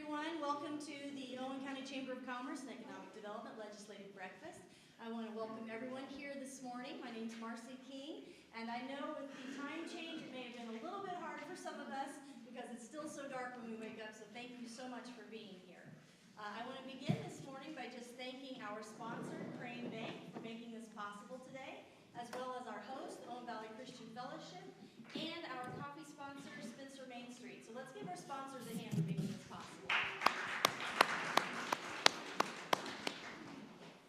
Everyone, welcome to the Owen County Chamber of Commerce and Economic Development Legislative Breakfast. I want to welcome everyone here this morning. My name's Marcy King, and I know with the time change it may have been a little bit hard for some of us because it's still so dark when we wake up, so thank you so much for being here. I want to begin this morning by just thanking our sponsor, Crane Bank, for making this possible today, as well as our host, Owen Valley Christian Fellowship, and our coffee sponsor, Spencer Main Street. So let's give our sponsors a hand for making this possible.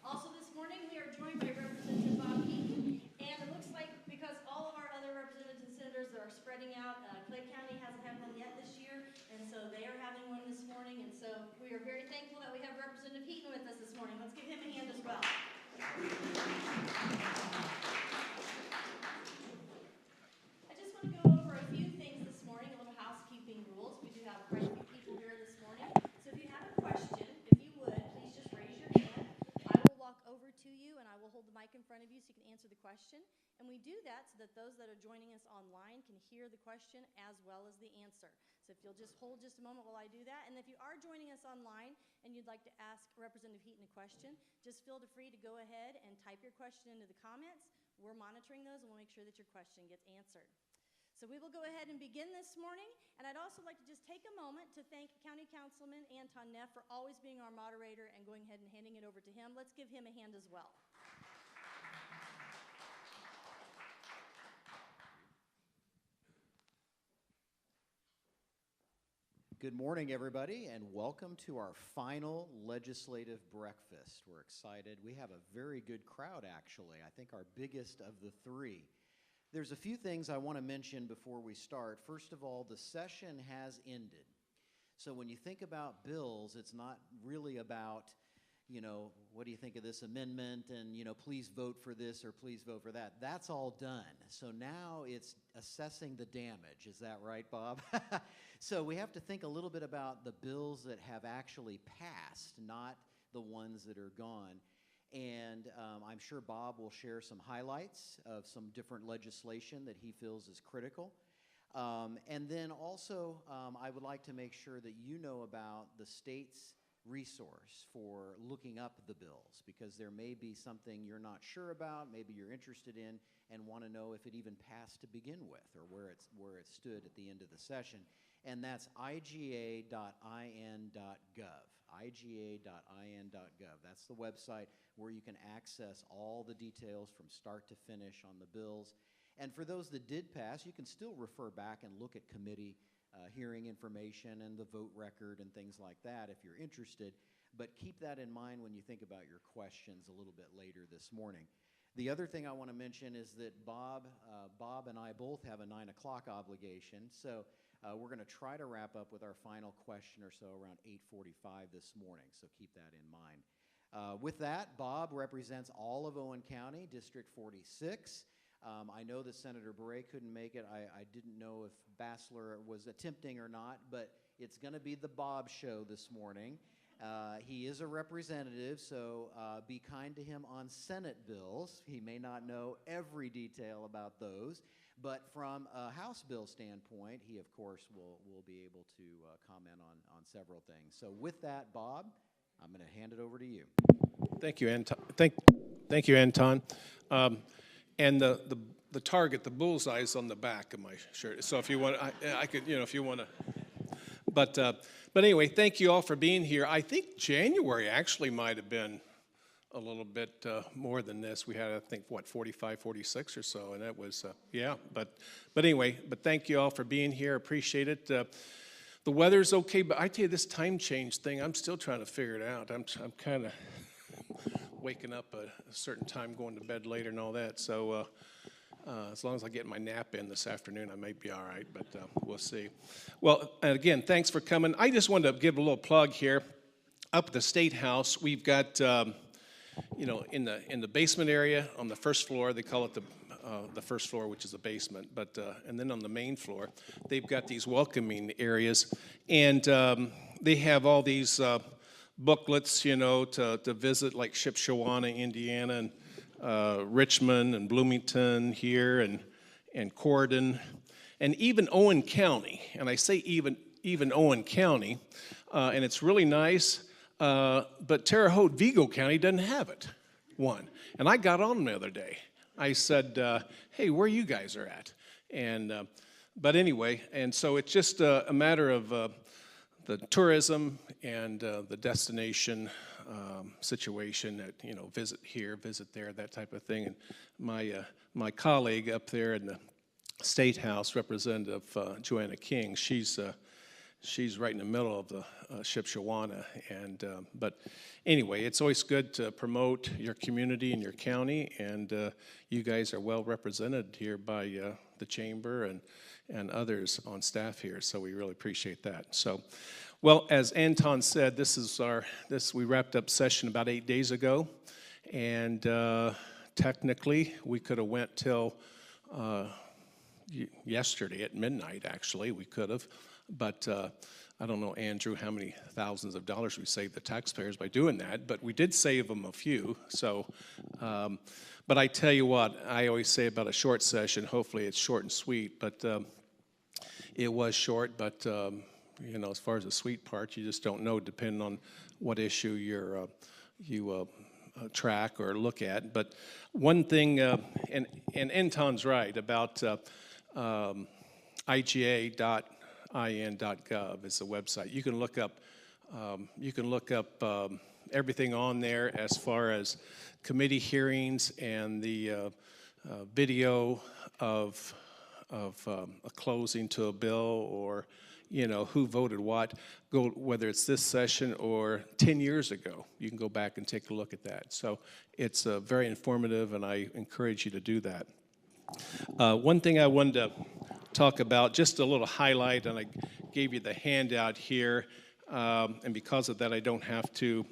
Also this morning, we are joined by Representative Bob Eaton, and it looks like because all of our other representatives and senators are spreading out, Clay County hasn't had one yet this year, and so they are having one this morning, and so we are very thankful that we have Representative Eaton with us this morning. Let's give him a hand as well. I just want to go over a few things this morning, a little housekeeping rules. We do have quite a few people here this morning, so if you have a question, if you would, please just raise your hand. I will walk over to you and I will hold the mic in front of you so you can answer the question. And we do that so that those that are joining us online can hear the question as well as the answer. So if you'll just hold just a moment while I do that. And if you are joining us online and you'd like to ask Representative Heaton a question, just feel free to go ahead and type your question into the comments. We're monitoring those and we'll make sure that your question gets answered. So we will go ahead and begin this morning, and I'd also like to just take a moment to thank County Councilman Anton Neff for always being our moderator and going ahead and handing it over to him. Let's give him a hand as well. Good morning, everybody, and welcome to our final legislative breakfast. We're excited. We have a very good crowd, actually. I think our biggest of the three. There's a few things I want to mention before we start. First of all, the session has ended. So when you think about bills, it's not really about, what do you think of this amendment and, please vote for this or please vote for that. That's all done. So now it's assessing the damage. Is that right, Bob? So we have to think a little bit about the bills that have actually passed, not the ones that are gone. And I'm sure Bob will share some highlights of some different legislation that he feels is critical. And then also, I would like to make sure that you know about the state's resource for looking up the bills, because there may be something you're not sure about, maybe you're interested in, and want to know if it even passed to begin with, or where it stood at the end of the session. And that's iga.in.gov. iga.in.gov. That's the website where you can access all the details from start to finish on the bills. And for those that did pass, you can still refer back and look at committee hearing information and the vote record and things like that if you're interested. But keep that in mind when you think about your questions a little bit later this morning. The other thing I want to mention is that Bob and I both have a 9 o'clock obligation. So we're going to try to wrap up with our final question or so around 8:45 this morning. So keep that in mind. With that, Bob represents all of Owen County, District 46. I know that Senator Bray couldn't make it. I didn't know if Bassler was attempting or not, but it's going to be the Bob show this morning. He is a representative, so be kind to him on Senate bills. He may not know every detail about those, but from a House bill standpoint, he, of course, will be able to comment on several things. So with that, Bob, I'm going to hand it over to you. Thank you, Anton. Thank you, Anton. And the target, the bullseye, is on the back of my shirt. So if you want, I could, if you want to. But anyway, thank you all for being here. I think January actually might have been a little bit more than this. We had, I think, 45, 46 or so, and that was, yeah. But anyway, thank you all for being here. Appreciate it. The weather's okay, but I tell you, this time change thing, I'm still trying to figure it out. I'm kind of waking up at a certain time, going to bed later and all that. So as long as I get my nap in this afternoon, I might be all right, but we'll see. Well, and again, thanks for coming. I just wanted to give a little plug here. Up at the State House, we've got, in the basement area on the first floor, they call it the first floor, which is the basement, but and then on the main floor, they've got these welcoming areas, and they have all these booklets, to visit, like Shipshewana, Indiana, and Richmond and Bloomington here, and Corydon, and even Owen County. And I say even even Owen County, and it's really nice, but Terre Haute, Vigo County doesn't have it, one. And I got on them the other day. I said, hey, where you guys are at? And, but anyway, and so it's just a matter of the tourism and the destination situation that, you know, visit here, visit there, that type of thing. And my colleague up there in the State House, Representative Joanna King, she's right in the middle of the Shipshewana. And but anyway, it's always good to promote your community and your county, and you guys are well represented here by the chamber and others on staff here, so we really appreciate that. So, well, as Anton said, we wrapped up session about 8 days ago, and technically we could have went till yesterday at midnight. Actually, we could have, but I don't know, Andrew, how many thousands of dollars we saved the taxpayers by doing that, but we did save them a few. So, but I tell you what, I always say about a short session, hopefully it's short and sweet, but it was short, but you know, as far as the sweet part, you just don't know, depending on what issue you track or look at. But one thing, and Anton's right about iga.in.gov is the website. You can look up everything on there as far as committee hearings and the video of a closing to a bill, or you know who voted what, whether it's this session or 10 years ago. You can go back and take a look at that. So it's very informative, and I encourage you to do that. One thing I wanted to talk about, just a little highlight, and I gave you the handout here, and because of that I don't have to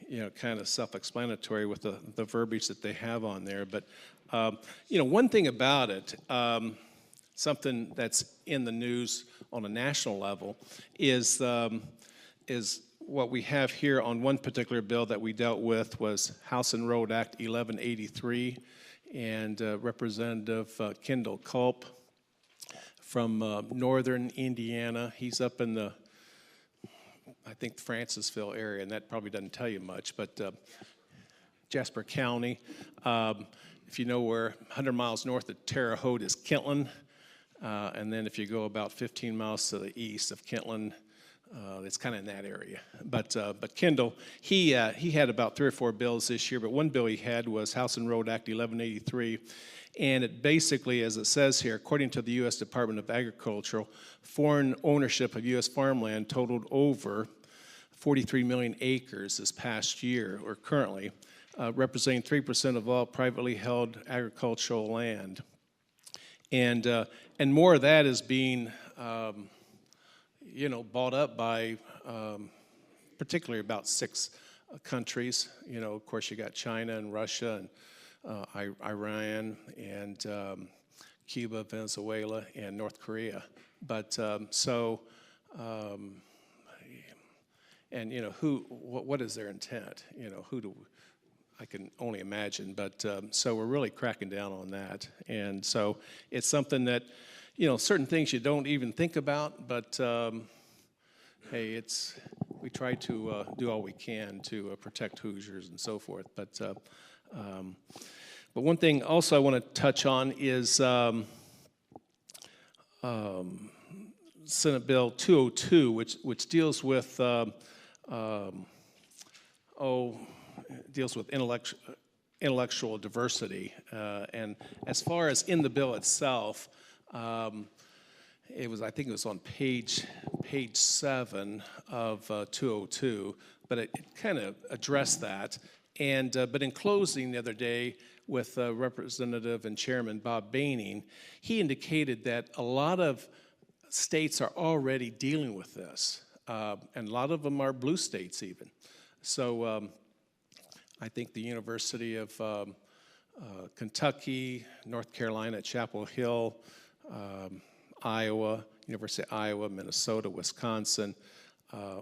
you know, kind of self-explanatory with the verbiage that they have on there. But you know, one thing about it, something that's in the news on a national level is what we have here on one particular bill that we dealt with was House and Road Act 1183, and Representative Kendall Culp from northern Indiana. He's up in the, I think, Francisville area, and that probably doesn't tell you much, but Jasper County. If you know where 100 miles north of Terre Haute is Kentland, and then if you go about 15 miles to the east of Kentland, it's kind of in that area. But Kendall, he had about 3 or 4 bills this year, but one bill he had was House and Road Act 1183, and it basically, as it says here, according to the U.S. Department of Agriculture, foreign ownership of U.S. farmland totaled over 43 million acres this past year, or currently, representing 3% of all privately held agricultural land. And more of that is being you know, bought up by particularly about 6 countries. You know, of course, you got China and Russia and Iran and Cuba, Venezuela, and North Korea. But and you know, what is their intent? You know, I can only imagine. But so we're really cracking down on that, and so it's something that, you know, certain things you don't even think about, but hey, we try to do all we can to protect Hoosiers and so forth. But one thing also I want to touch on is Senate Bill 202, which deals with intellectual diversity, and as far as in the bill itself. I think it was on page 7 of 202, but it kind of addressed that. And but in closing the other day with Representative and Chairman Bob Baining, he indicated that a lot of states are already dealing with this, and a lot of them are blue states even. So I think the University of Kentucky, North Carolina at Chapel Hill, Iowa, University of Iowa, Minnesota, Wisconsin,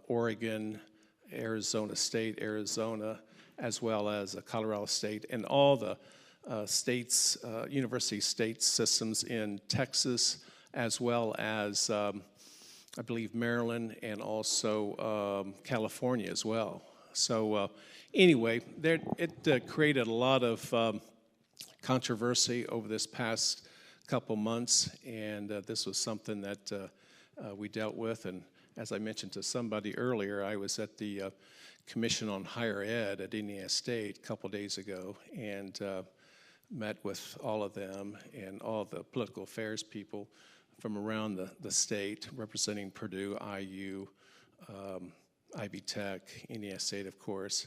Oregon, Arizona State, Arizona, as well as Colorado State, and all the states, university state systems in Texas, as well as I believe Maryland and also California as well. So anyway, it created a lot of controversy over this past couple months, and this was something that we dealt with. And as I mentioned to somebody earlier, I was at the Commission on Higher Ed at Indiana State a couple days ago, and met with all of them and all the political affairs people from around the state, representing Purdue, IU, Ivy Tech, Indiana State, of course,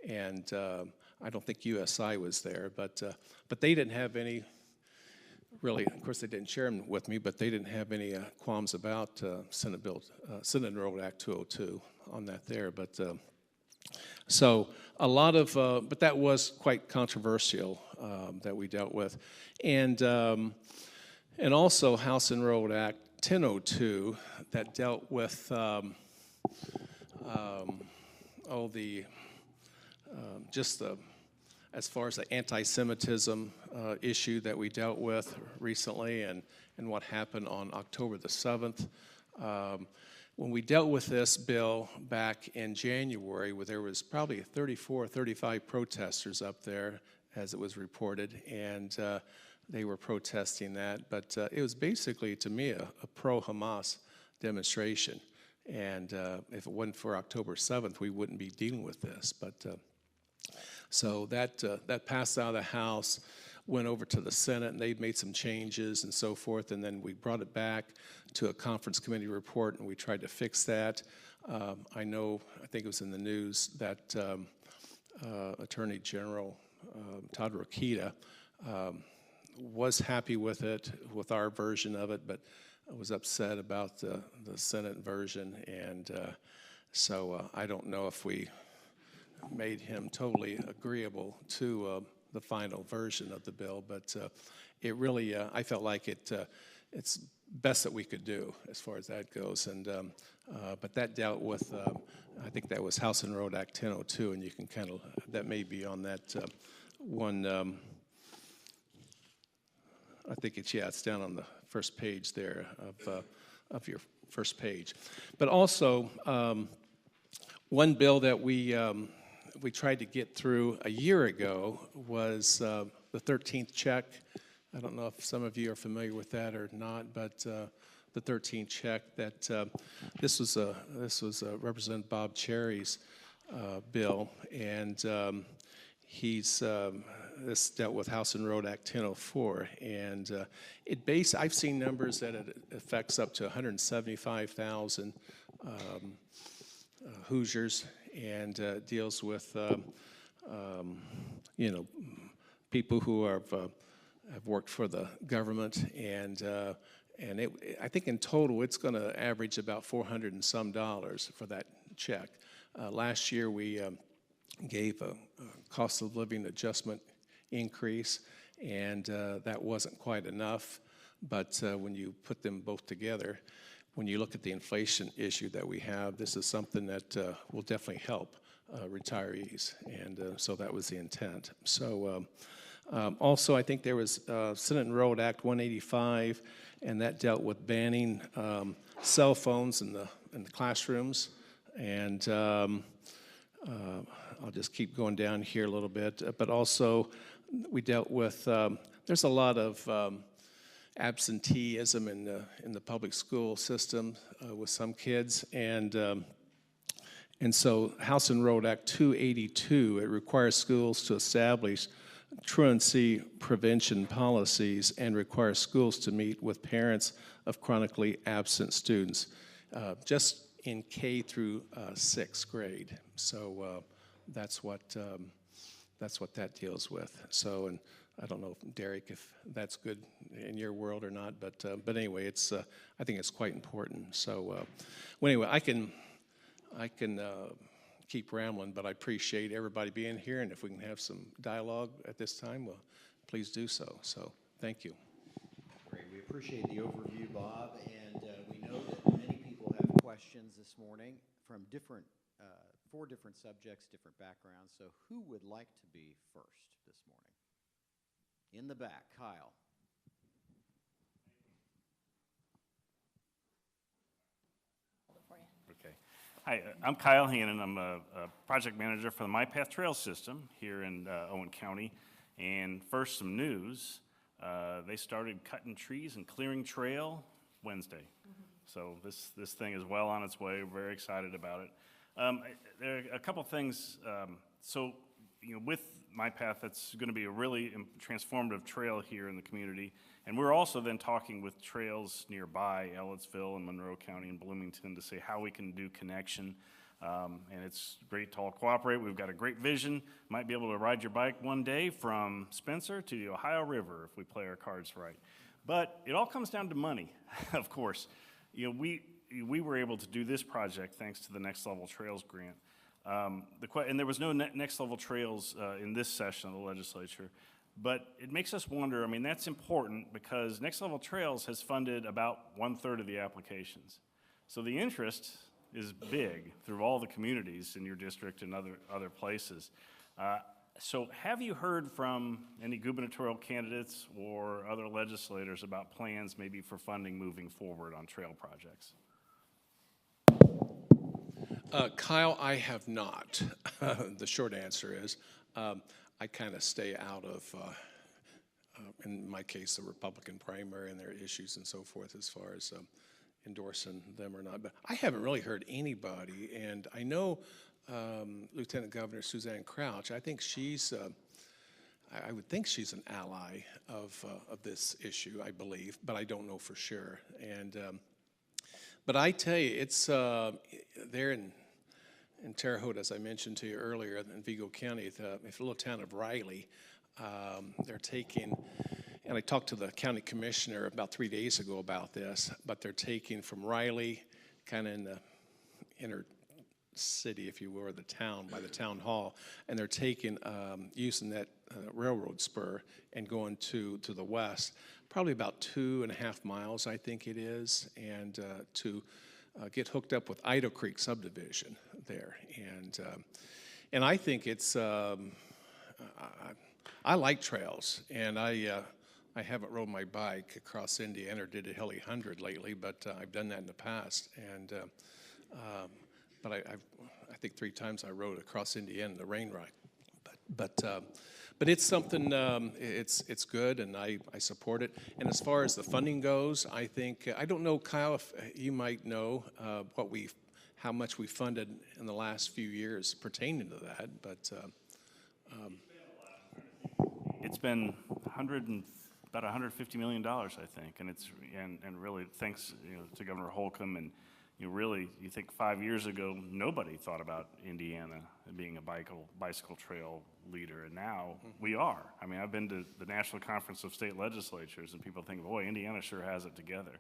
and I don't think USI was there, but they didn't have any, really, of course they didn't share them with me, but they didn't have any qualms about Senate Enrolled Act 202 on that there, but so a lot of, but that was quite controversial that we dealt with, and also House Enrolled Act 1002 that dealt with just as far as the anti-Semitism issue that we dealt with recently, and what happened on October the 7th. When we dealt with this bill back in January, where there was probably 34 or 35 protesters up there, as it was reported, and they were protesting that. But it was basically, to me, a pro-Hamas demonstration. And if it wasn't for October 7th, we wouldn't be dealing with this. But so that passed out of the House, went over to the Senate, and they made some changes and so forth, and then we brought it back to a conference committee report, and we tried to fix that. I think it was in the news that Attorney General Todd Rokita was happy with it, with our version of it, but was upset about the Senate version, and so I don't know if we made him totally agreeable to the final version of the bill, but it really, I felt like it's best that we could do as far as that goes, and but that dealt with, I think that was House Enrolled Act 1002, and you can kind of, that may be on that one, I think it's down on the first page there of your first page. But also, one bill that we tried to get through a year ago was the 13th check. I don't know if some of you are familiar with that or not, but the 13th check, that this was Representative Bob Cherry's bill, and this dealt with House Enrolled Act 1004, and I've seen numbers that it affects up to 175,000 Hoosiers, and deals with people who have worked for the government, and I think in total it's going to average about $400 and some for that check. Last year we gave a cost of living adjustment increase, and that wasn't quite enough, but when you put them both together, when you look at the inflation issue that we have, this is something that will definitely help retirees, and so that was the intent. So also I think there was Senate Enrolled Act 185, and that dealt with banning cell phones in the classrooms, and I'll just keep going down here a little bit, but also we dealt with, there's a lot of absenteeism in the public school system with some kids, and so House Enrolled Act 282, it requires schools to establish truancy prevention policies and requires schools to meet with parents of chronically absent students, just in K through 6th grade. So that's what that deals with. So, and I don't know, Derek, if that's good in your world or not, but anyway, it's I think it's quite important. So, well, anyway, I can keep rambling, but I appreciate everybody being here, and if we can have some dialogue at this time, well, please do so. So, thank you. Great. We appreciate the overview, Bob, and we know that many people have questions this morning from four different subjects, different backgrounds. So, who would like to be first this morning? In the back, Kyle. Hi, I'm Kyle Hannon. I'm a project manager for the My Path Trail system here in Owen County. And first, some news. They started cutting trees and clearing trail Wednesday. So this thing is well on its way. We're very excited about it. There are a couple things. With My Path, that's going to be a really transformative trail here in the community. And we're also then talking with trails nearby, Ellettsville and Monroe County and Bloomington, to see how we can do connection. And it's great to all cooperate. We've got a great vision. Might be able to ride your bike one day from Spencer to the Ohio River if we play our cards right. But it all comes down to money, of course. We were able to do this project thanks to the Next Level Trails grant. And there was no Next Level Trails in this session of the legislature. But it makes us wonder, I mean, that's important because Next Level Trails has funded about 1/3 of the applications. So the interest is big through all the communities in your district and other places. So have you heard from any gubernatorial candidates or other legislators about plans maybe for funding moving forward on trail projects? Kyle, I have not. The short answer is I kind of stay out of, in my case, the Republican primary and their issues and so forth as far as endorsing them or not. But I haven't really heard anybody, and I know Lieutenant Governor Suzanne Crouch. I think she's, I would think she's an ally of this issue, I believe, but I don't know for sure. And but I tell you, it's there in Terre Haute, as I mentioned to you earlier, in Vigo County, the little town of Riley, they're taking, and I talked to the county commissioner about 3 days ago about this, but they're taking from Riley, kind of in the inner city, if you will, or the town, by the town hall, and they're taking, using that railroad spur and going to the west, probably about 2.5 miles, I think it is, and to get hooked up with Ido Creek subdivision there. And I think it's, I like trails, and I haven't rode my bike across Indiana or did a Hilly 100 lately, but I've done that in the past. And but I think 3 times I rode across Indiana in the rain ride. But it's something, it's good, and I support it. And as far as the funding goes, I think, I don't know, Kyle, if you might know how much we funded in the last few years pertaining to that, but. It's been about $150 million, I think, and really thanks to Governor Holcomb, and you think 5 years ago nobody thought about Indiana being a bicycle trail leader, and now we are. I mean, I've been to the National Conference of State Legislatures, and people think, boy, Indiana sure has it together.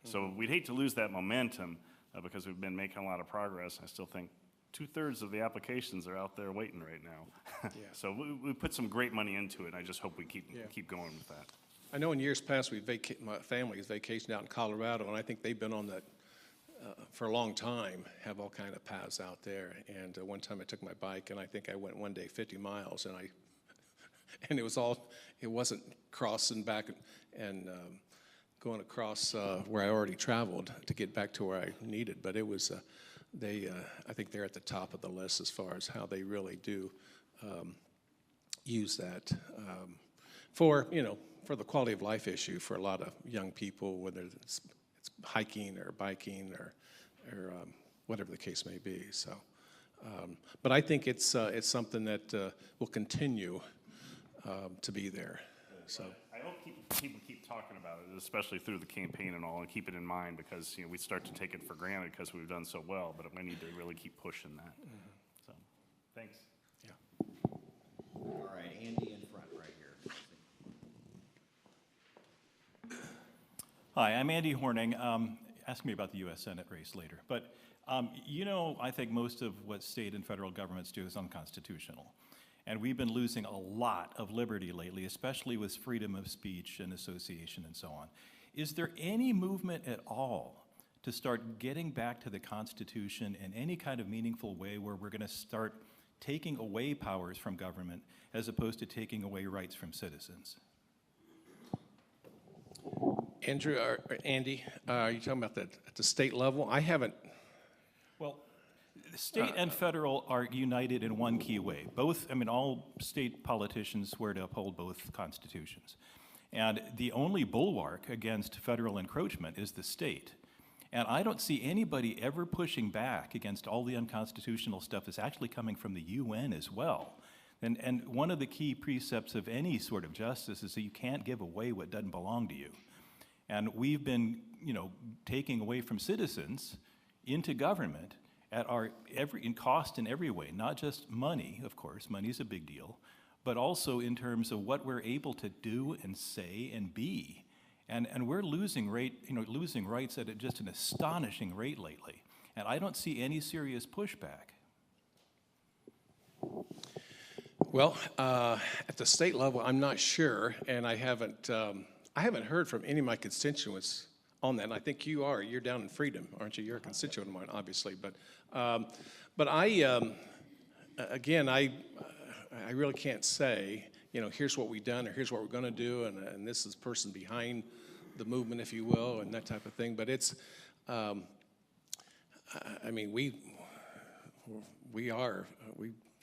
So we'd hate to lose that momentum because we've been making a lot of progress. I still think 2/3 of the applications are out there waiting right now. Yeah. So we put some great money into it, and I just hope we keep going with that. I know in years past, my family has vacationed out in Colorado, and I think they've been on that for a long time, have all kind of paths out there. And one time I took my bike, and I think I went one day 50 miles, and it wasn't crossing back and going across where I already traveled to get back to where I needed, but it was, I think they're at the top of the list as far as how they really do use that for the quality of life issue for a lot of young people, whether it's hiking or biking or whatever the case may be. So, but I think it's something that will continue to be there. So I hope people keep talking about it, especially through the campaign and all, and keep it in mind because we start to take it for granted because we've done so well, but we need to really keep pushing that. So, thanks. yeah. All right, Andy in front right here. Hi, I'm Andy Horning. Ask me about the U.S. Senate race later. But I think most of what state and federal governments do is unconstitutional. And we've been losing a lot of liberty lately, especially with freedom of speech and association and so on. Is there any movement at all to start getting back to the Constitution in any kind of meaningful way where we're going to start taking away powers from government as opposed to taking away rights from citizens? Andrew, or Andy, are you talking about that at the state level? I haven't. Well, State and federal are united in one key way. Both, I mean, all state politicians swear to uphold both constitutions. And the only bulwark against federal encroachment is the state. And I don't see anybody ever pushing back against all the unconstitutional stuff that's actually coming from the UN as well. And one of the key precepts of any sort of justice is that you can't give away what doesn't belong to you. And we've been, taking away from citizens into government at in cost in every way, not just money, of course, money is a big deal, but also in terms of what we're able to do and say and be. And we're losing rights at just an astonishing rate lately. And I don't see any serious pushback. Well, at the state level, I'm not sure, and I haven't heard from any of my constituents on that. And I think you're down in Freedom, aren't you? You're a constituent of mine, obviously. But I really can't say, here's what we've done or here's what we're going to do, and this is the person behind the movement, if you will, and that type of thing. But it's, we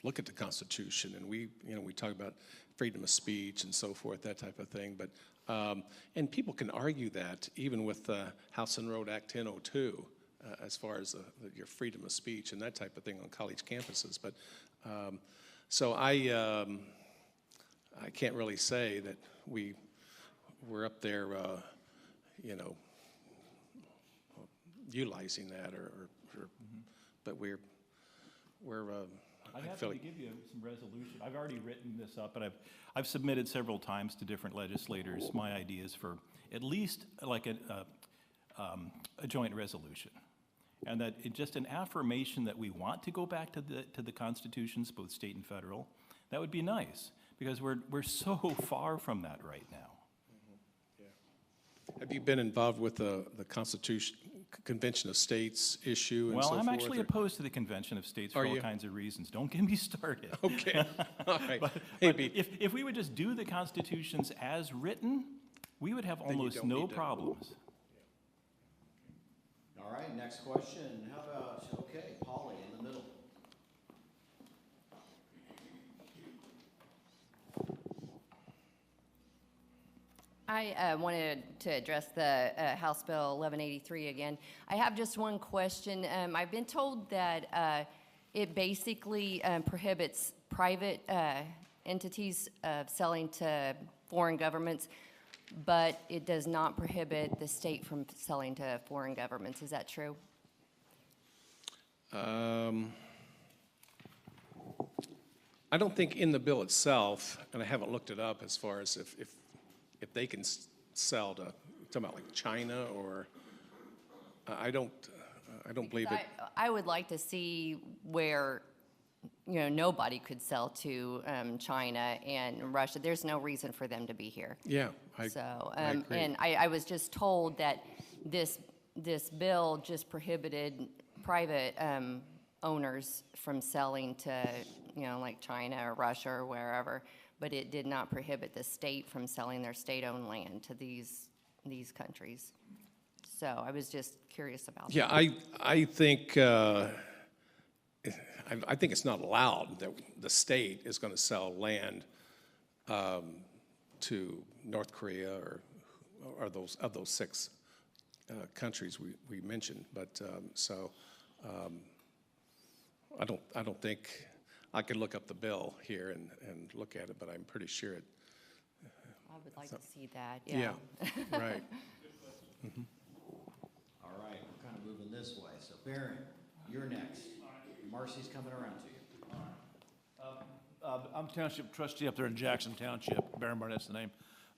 look at the Constitution, and we talk about freedom of speech and so forth, that type of thing. But and people can argue that even with House and Road Act 1002, as far as your freedom of speech and that type of thing on college campuses. But so I can't really say that we're up there, utilizing that but we're I'm happy to give you some resolution. I've already written this up, and I've submitted several times to different legislators my ideas for at least like a joint resolution, and that it's just an affirmation that we want to go back to the constitutions, both state and federal. That would be nice, because we're so far from that right now. Have you been involved with the Convention of States issue and so forth? Well, I'm actually opposed to the Convention of States for all kinds of reasons. Don't get me started. Okay, all right. But if we would just do the constitutions as written, we would have almost no problems. All right, next question. How about, Polly in the middle. I wanted to address the House Bill 1183 again. I have just one question. I've been told that it basically prohibits private entities selling to foreign governments, but it does not prohibit the state from selling to foreign governments. Is that true? I don't think in the bill itself, and I haven't looked it up as far as if they can sell to, talking about like China or, I don't believe it. I would like to see where, nobody could sell to China and Russia. There's no reason for them to be here. Yeah, I agree. And I was just told that this bill just prohibited private owners from selling to, like China or Russia or wherever, but it did not prohibit the state from selling their state-owned land to these countries. So I was just curious about that. Yeah, I think it's not allowed that the state is going to sell land to North Korea or those six countries we mentioned. But I don't think. I could look up the bill here and look at it, but I'm pretty sure it. I would like to see that, yeah. Right. Mm-hmm. All right, we're kind of moving this way. So Barron, you're next. Marcy's coming around to you. I'm township trustee up there in Jackson Township. Barron Barnett's the name.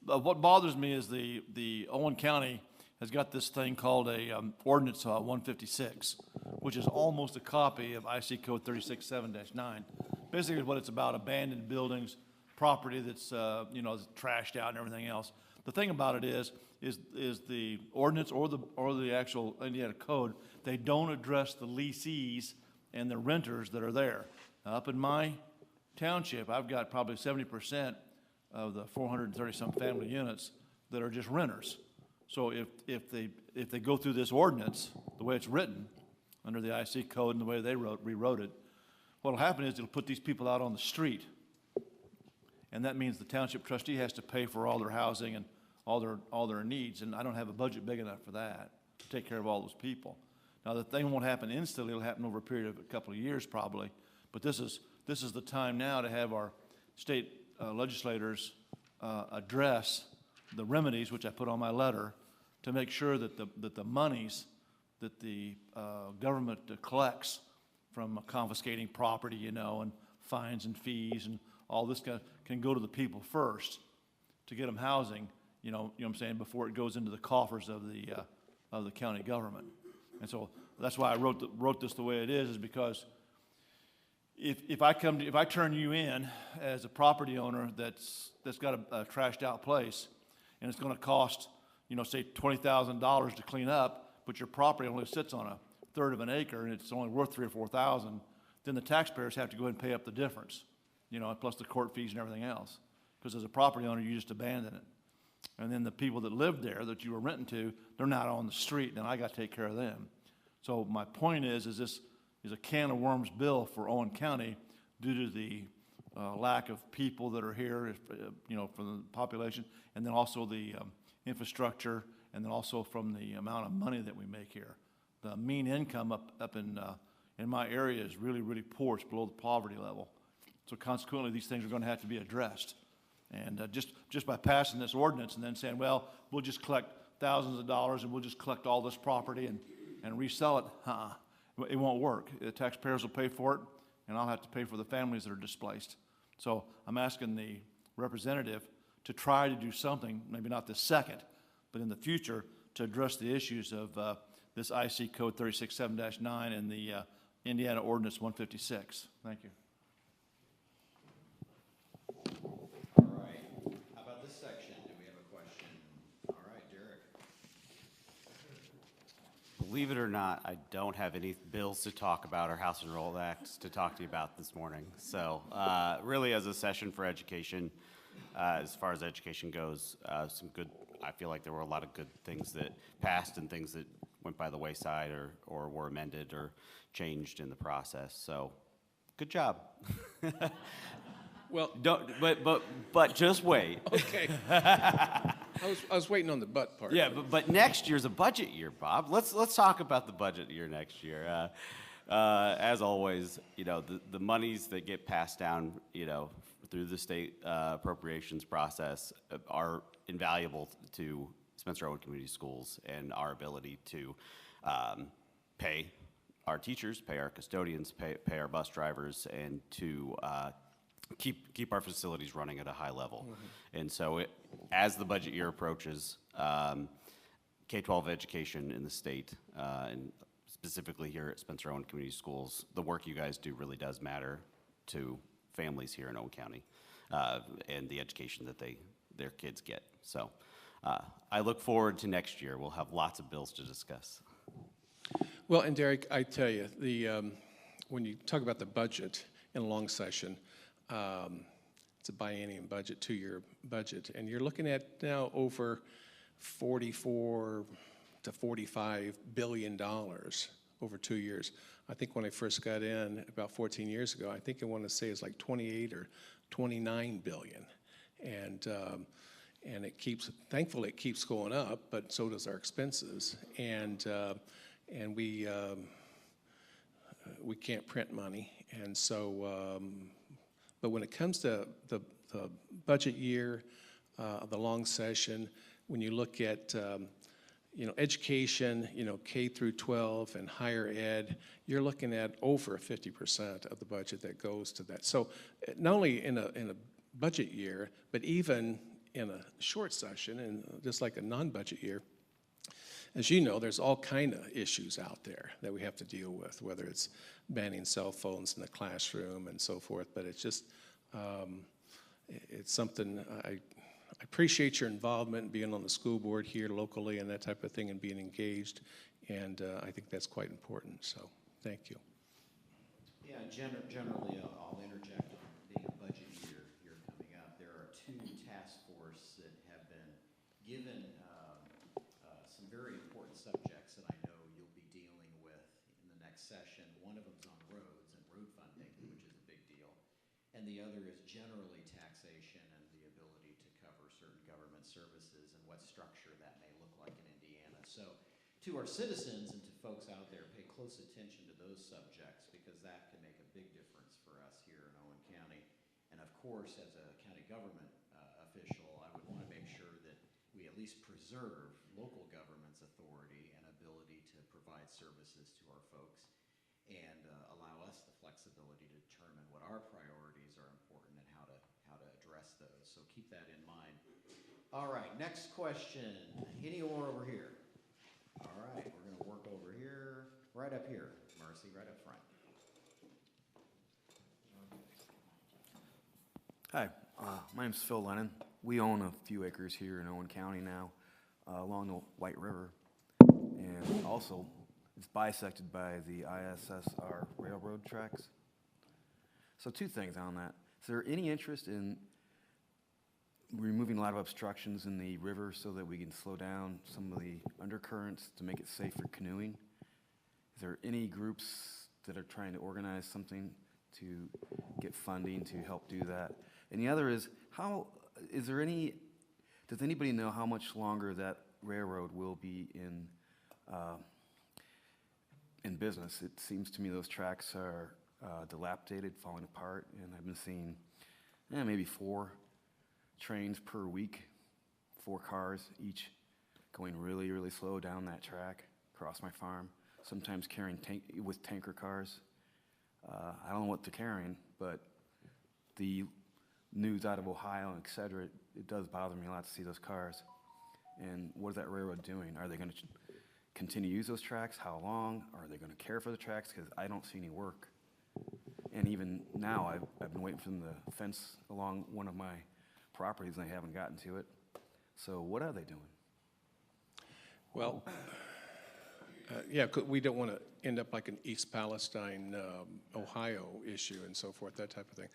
What bothers me is the Owen County has got this thing called a Ordinance 156, which is almost a copy of IC Code 367-9. Basically, what it's about: abandoned buildings, property that's trashed out and everything else. The thing about it is the ordinance or the actual Indiana code, they don't address the leasees and the renters that are there. Now, up in my township, I've got probably 70% of the 430-some family units that are just renters. So if they go through this ordinance the way it's written, under the IC code and the way they rewrote it. What'll happen is it'll put these people out on the street. And that means the township trustee has to pay for all their housing and all their needs, and I don't have a budget big enough for that, to take care of all those people. Now, the thing won't happen instantly, it'll happen over a period of a couple of years probably, but this is the time now to have our state legislators address the remedies, which I put on my letter, to make sure that the monies that the government collects from confiscating property, you know, and fines and fees and all this can go to the people first to get them housing, you know what I'm saying, before it goes into the coffers of the county government. And so that's why I wrote this the way it is because if I turn you in as a property owner that's got a trashed out place and it's going to cost, you know, say $20,000 to clean up, but your property only sits on a third of an acre and it's only worth $3,000 or $4,000, then the taxpayers have to go ahead and pay up the difference, you know, plus the court fees and everything else. Because as a property owner, you just abandon it. And then the people that live there that you were renting to, they're not on the street, and I got to take care of them. So my point is this is a can of worms bill for Owen County due to the lack of people that are here, you know, from the population, and then also the infrastructure, and then also from the amount of money that we make here. The mean income up in my area is really, really poor. It's below the poverty level. So consequently, these things are going to have to be addressed. And just by passing this ordinance and then saying, well, we'll just collect thousands of dollars and we'll just collect all this property and resell it, it won't work. The taxpayers will pay for it, and I'll have to pay for the families that are displaced. So I'm asking the representative to try to do something, maybe not this second, but in the future, to address the issues of this IC Code 367-9 and the Indiana Ordinance 156. Thank you. All right. How about this section? Do we have a question? All right, Derek. Believe it or not, I don't have any bills to talk about or House Enrolled Acts to talk to you about this morning. So really as a session for education, as far as education goes, I feel like there were a lot of good things that passed and things that went by the wayside or were amended or changed in the process. So good job. Well, But just wait. okay. I was waiting on the butt part. Yeah, but next year's a budget year, Bob. Let's talk about the budget year next year. As always, you know, the monies that get passed down, you know, through the state appropriations process are invaluable to Spencer Owen Community Schools and our ability to pay our teachers, pay our custodians, pay our bus drivers, and to keep our facilities running at a high level. Mm-hmm. And so as the budget year approaches, K-12 education in the state, and specifically here at Spencer Owen Community Schools, the work you guys do really does matter to families here in Owen County and the education that their kids get. So I look forward to next year. We'll have lots of bills to discuss. Well, and Derek, I tell you, when you talk about the budget in a long session, it's a biennium budget, 2-year budget, and you're looking at now over $44 to $45 billion over 2 years. I think when I first got in about 14 years ago, I think I want to say it's like 28 or 29 billion, and it keeps, thankfully, it keeps going up, but so does our expenses, and we can't print money, and so. But when it comes to the budget year, the long session, when you look at you know, education, you know, K through 12 and higher ed, you're looking at over 50% of the budget that goes to that. So not only in a budget year, but even in a short session and just like a non-budget year, as you know, there's all kind of issues out there that we have to deal with, whether it's banning cell phones in the classroom and so forth. But it's just, it's something I appreciate your involvement, being on the school board here locally and that type of thing, and being engaged. And I think that's quite important. So thank you. Yeah, generally, I'll interject on being a budget year here coming up. There are 2 task forces that have been given some very important subjects that I know you'll be dealing with in the next session. One of them's on roads and road funding, which is a big deal. And the other is generally taxation and the ability to cover certain government services and what structure that may look like in Indiana. So to our citizens and to folks out there, pay close attention to those subjects because that can make a big difference for us here in Owen County. And of course, as a county government official, I would want to make sure that we at least preserve local government's authority and ability to provide services to our folks and allow us the flexibility to determine what our priorities are important and how to address those. So keep that in mind. All right, next question. Anyone over here? All right, we're going to work over here, right up here, Marcy, right up front. Hi, my name's Phil Lennon. We own a few acres here in Owen County now, along the White River, and also it's bisected by the ISSR railroad tracks. So two things on that. Is there any interest in removing a lot of obstructions in the river so that we can slow down some of the undercurrents to make it safe for canoeing? Is there any groups that are trying to organize something to get funding to help do that? And the other is, does anybody know how much longer that railroad will be in business? It seems to me those tracks are dilapidated, falling apart, and I've been seeing maybe 4 trains per week, 4 cars each going really, really slow down that track across my farm, sometimes carrying with tanker cars. I don't know what they're carrying, but the news out of Ohio, et cetera, it does bother me a lot to see those cars. And what is that railroad doing? Are they going to continue to use those tracks? How long? Are they going to care for the tracks? Because I don't see any work. And even now, I've been waiting for them to fence along one of my properties, and they haven't gotten to it. So what are they doing? Well, yeah, 'cause we don't want to end up like an East Palestine, Ohio issue and so forth, that type of thing.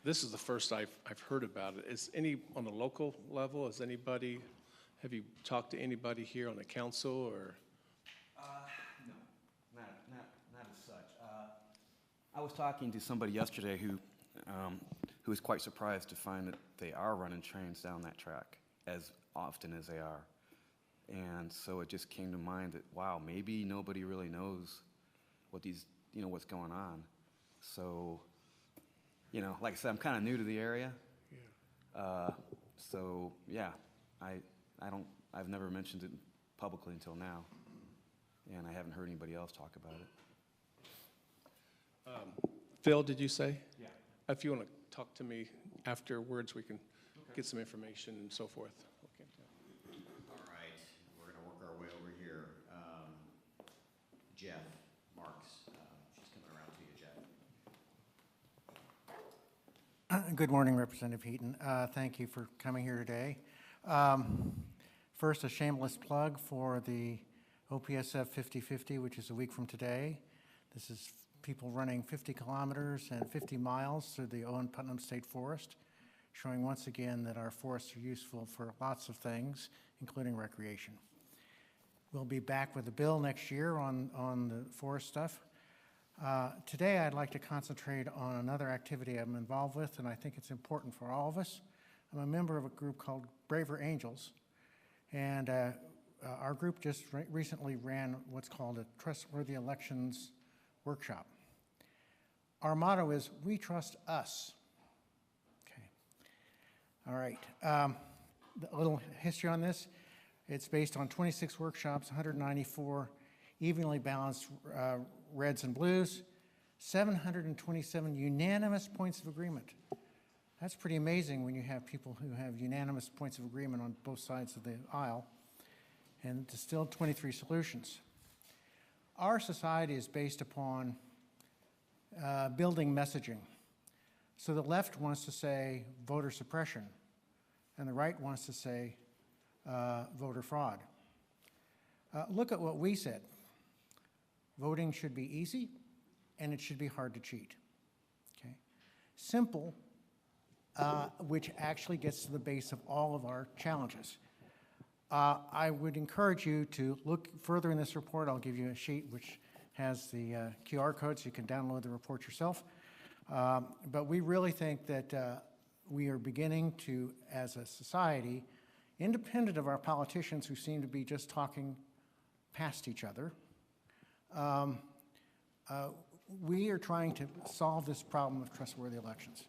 This is the first I've heard about it. Is any, on the local level, have you talked to anybody here on the council or? No, not as such. I was talking to somebody yesterday who was quite surprised to find that they are running trains down that track as often as they are. And so it just came to mind that, wow, maybe nobody really knows what's going on. So, like I said, I'm kind of new to the area. Yeah. So yeah, I've never mentioned it publicly until now, and I haven't heard anybody else talk about it. Phil, did you say? Yeah. If you want to talk to me afterwards, we can get some information and so forth. Okay. All right, we're going to work our way over here. Jeff Marks, she's coming around to you, Jeff. Good morning, Representative Heaton. Thank you for coming here today. First, a shameless plug for the OPSF 50/50, which is a week from today. This is people running 50 kilometers and 50 miles through the Owen Putnam State Forest, showing once again that our forests are useful for lots of things, including recreation. We'll be back with a bill next year on the forest stuff. Today, I'd like to concentrate on another activity I'm involved with, and I think it's important for all of us. I'm a member of a group called Braver Angels, and our group just recently ran what's called a Trustworthy Elections Workshop. Our motto is, we trust us. Okay. All right. A little history on this. It's based on 26 workshops, 194 evenly balanced reds and blues, 727 unanimous points of agreement. That's pretty amazing when you have people who have unanimous points of agreement on both sides of the aisle, and distilled 23 solutions. Our society is based upon building messaging. So the left wants to say voter suppression, and the right wants to say voter fraud. Look at what we said. Voting should be easy, and it should be hard to cheat. Okay? Simple, which actually gets to the base of all of our challenges. I would encourage you to look further in this report. I'll give you a sheet which has the QR code so you can download the report yourself. But we really think that we are beginning to, as a society, independent of our politicians who seem to be just talking past each other, we are trying to solve this problem of trustworthy elections.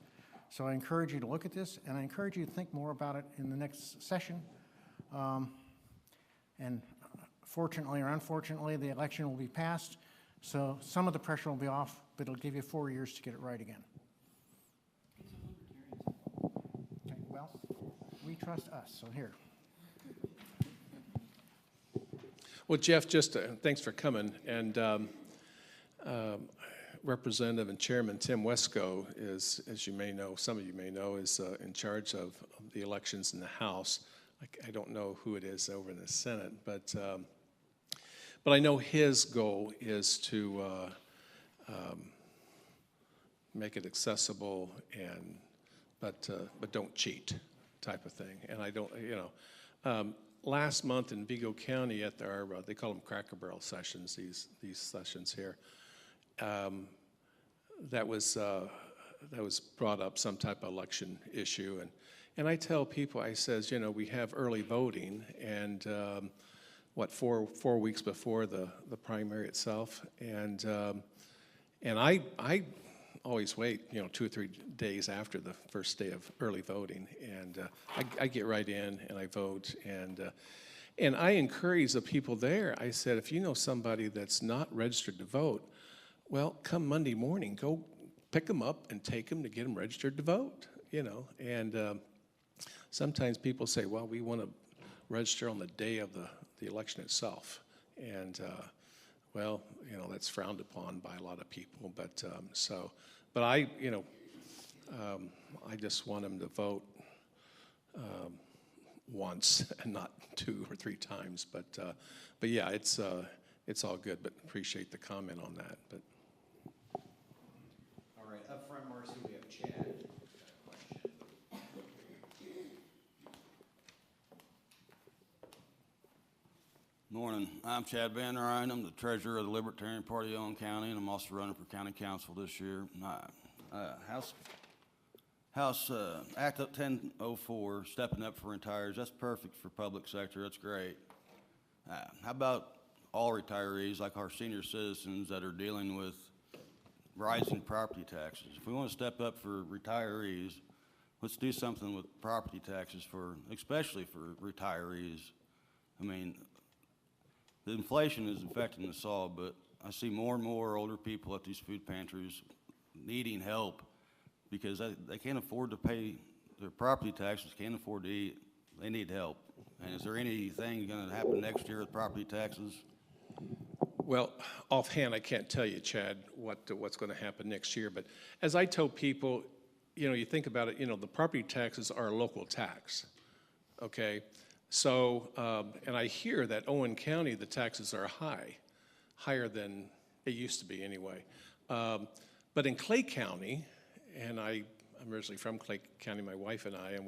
So I encourage you to look at this, and I encourage you to think more about it in the next session. And fortunately or unfortunately, the election will be passed, so some of the pressure will be off, but it'll give you 4 years to get it right again. Okay, well, we trust us, so here. Well, Jeff, just thanks for coming. And Representative and Chairman Tim Wesco is, as you may know, some of you may know, is in charge of the elections in the House. I don't know who it is over in the Senate, but I know his goal is to make it accessible but don't cheat type of thing. And I don't, last month in Vigo County at our, they call them Cracker Barrel sessions, these sessions here, that was brought up, some type of election issue. And I tell people, I says, we have early voting, and four weeks before the primary itself, and I always wait, 2 or 3 days after the first day of early voting, and I get right in and I vote, and I encourage the people there. I said, if you know somebody that's not registered to vote, well, come Monday morning, go pick them up and take them to get them registered to vote, and sometimes people say, well, we want to register on the day of the election itself, and well, that's frowned upon by a lot of people, but I just want them to vote once and not 2 or 3 times, but yeah, it's all good, but appreciate the comment on that, but. All right, up front, Marcy, we have Chad. Morning. I'm Chad Van Ryn. I'm the treasurer of the Libertarian Party of Owen County, and I'm also running for county council this year. House Act Up 1004, stepping up for retirees. That's perfect for public sector. That's great. How about all retirees, like our senior citizens that are dealing with rising property taxes? If we want to step up for retirees, let's do something with property taxes especially for retirees. I mean, the inflation is affecting us all, but I see more and more older people at these food pantries needing help because they can't afford to pay their property taxes, can't afford to eat. They need help. And is there anything going to happen next year with property taxes? Well, offhand, I can't tell you, Chad, what's going to happen next year. But as I tell people, you think about it, the property taxes are a local tax, okay? So, and I hear that Owen County, the taxes are higher than it used to be anyway. But in Clay County, and I'm originally from Clay County, my wife and I, and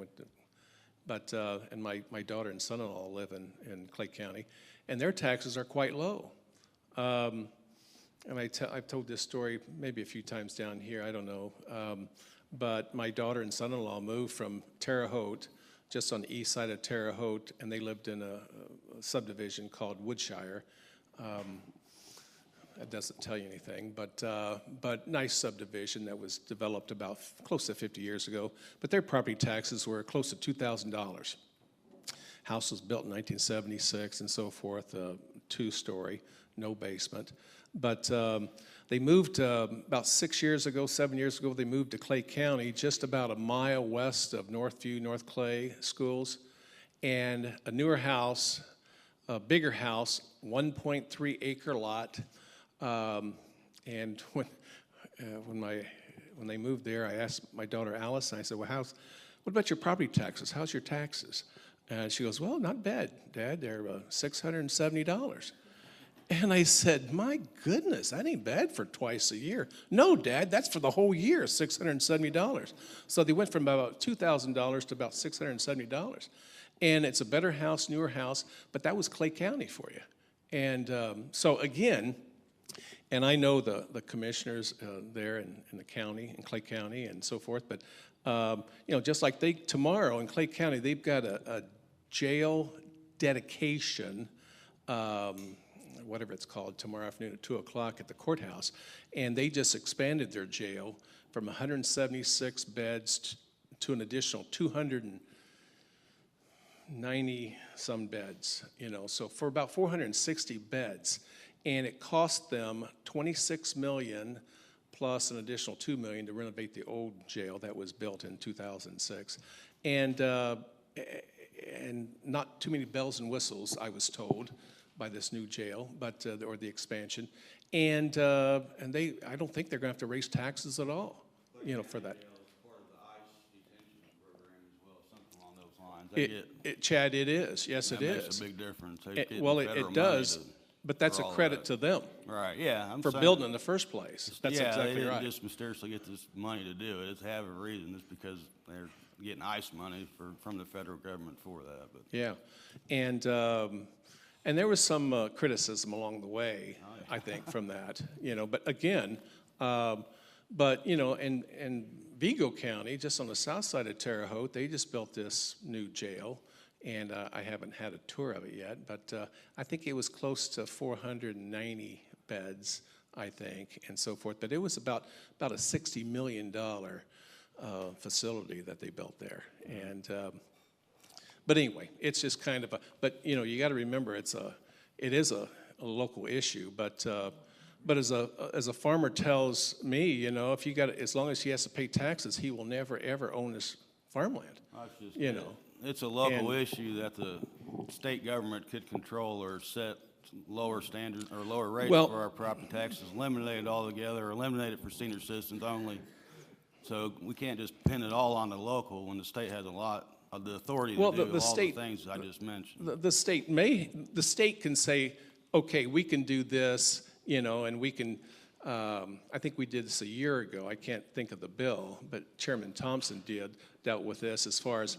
my daughter and son-in-law live in Clay County, and their taxes are quite low. And I've told this story maybe a few times down here, I don't know, but my daughter and son-in-law moved from Terre Haute, just on the east side of Terre Haute, and they lived in a subdivision called Woodshire. That doesn't tell you anything, but nice subdivision that was developed about close to 50 years ago. But their property taxes were close to $2,000. House was built in 1976 and so forth, 2-story, no basement. But they moved about 7 years ago, they moved to Clay County, just about a mile west of Northview, North Clay schools, and a newer house, a bigger house, 1.3 acre lot. And when they moved there, I asked my daughter Alice, and I said, well, what about your property taxes? How's your taxes? And she goes, well, not bad, Dad. They're $670. And I said, my goodness, that ain't bad for twice a year. No, Dad, that's for the whole year, $670. So they went from about $2,000 to about $670. And it's a better house, newer house, but that was Clay County for you. And so again, and I know the commissioners there in the county, in Clay County and so forth, but you know, just like tomorrow in Clay County, they've got a jail dedication, whatever it's called, tomorrow afternoon at 2 o'clock at the courthouse. And they just expanded their jail from 176 beds to an additional 290 some beds, you know, so for about 460 beds. And it cost them $26 million plus an additional $2 million to renovate the old jail that was built in 2006. And not too many bells and whistles, I was told, by this new jail, but or the expansion. And I don't think they're going to have to raise taxes at all, you know, for that. Chad, it is. Yes, it is. That makes a big difference. They're getting Well, federal it money does, but that's a for all credit that. to them Right, yeah. I'm for saying- building in the first place. That's Yeah, exactly they didn't right. just mysteriously get this money to do it. It's have a reason. It's because they're getting ICE money from the federal government for that. But Yeah, and there was some criticism along the way, I think, from that, you know. But again, but you know, and Vigo County, just on the south side of Terre Haute, they just built this new jail, and I haven't had a tour of it yet, but I think it was close to 490 beds, I think, and so forth. But it was about a $60 million facility that they built there, and. But anyway, it's just kind of but you know, you got to remember it is a local issue. But as a farmer tells me, you know, if you got as long as he has to pay taxes, he will never ever own his farmland. that's just You it. know, It's a local and- issue that the state government could control or set lower standards or lower rates Well- for our property taxes, eliminate it altogether, or eliminate it for senior citizens only. So we can't just pin it all on the local when the state has a lot of the authority to Well, do the all state- the things I just mentioned. the state can say, okay, we can do this, you know, and we can. I think we did this a year ago. I can't think of the bill, but Chairman Thompson dealt with this as far as,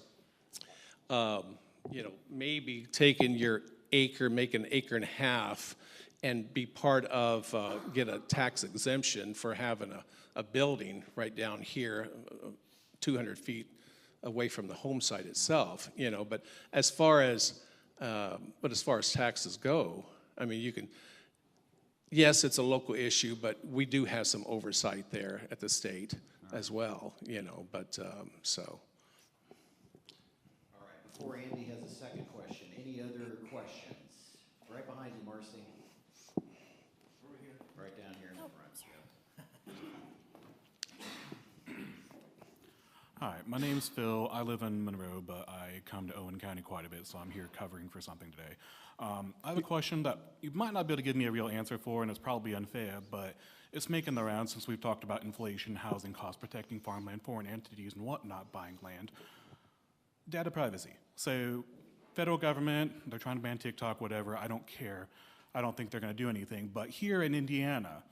you know, maybe taking your acre, make an acre and a half, and be part of, get a tax exemption for having a building right down here, 200 feet away from the home site itself, you know. But as far as taxes go, I mean, you can. Yes, it's a local issue, but we do have some oversight there at the state as well, you know. But so. All right, before Andy has a second question, any other questions? Right behind you, Marcy. Over here. Right down here in the front. Hi, my name's Phil. I live in Monroe, but I come to Owen County quite a bit, so I'm here covering for something today. I have a question that you might not be able to give me a real answer for, and it's probably unfair, but it's making the rounds since we've talked about inflation, housing costs, protecting farmland, foreign entities, and whatnot buying land. Data privacy. So, federal government, they're trying to ban TikTok, whatever. I don't care. I don't think they're going to do anything. But here in Indiana,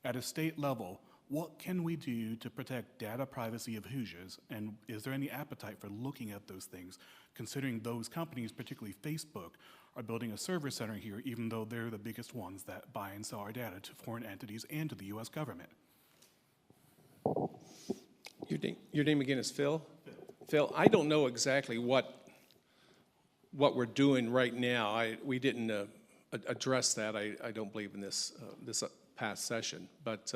at a state level, what can we do to protect data privacy of Hoosiers? And is there any appetite for looking at those things, considering those companies, particularly Facebook, are building a server center here, even though they're the biggest ones that buy and sell our data to foreign entities and to the U.S. government? Your name again is Phil? Phil, I don't know exactly what we're doing right now. We didn't address that, I don't believe, in this past session. But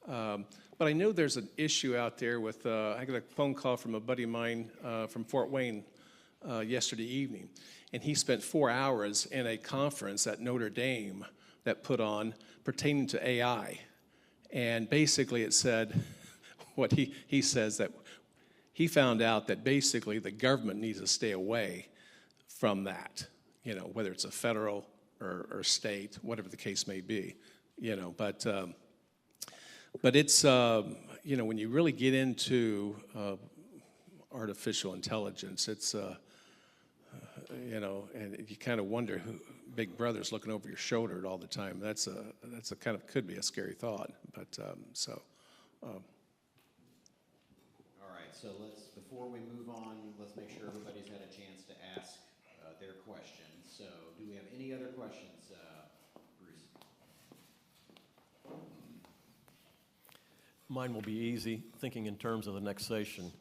I know there's an issue out there with, I got a phone call from a buddy of mine from Fort Wayne yesterday evening, and he spent 4 hours in a conference at Notre Dame that put on pertaining to AI. And basically it said, what he says that he found out that basically the government needs to stay away from that, you know, whether it's a federal or state, whatever the case may be, you know. But it's, you know, when you really get into artificial intelligence, it's, you know, and you kind of wonder who Big Brother's looking over your shoulder all the time. That's a kind of, could be a scary thought. But All right, so before we move on, let's make sure everybody's had a chance to ask their question. So do we have any other questions, Bruce? Mine will be easy, thinking in terms of the next session,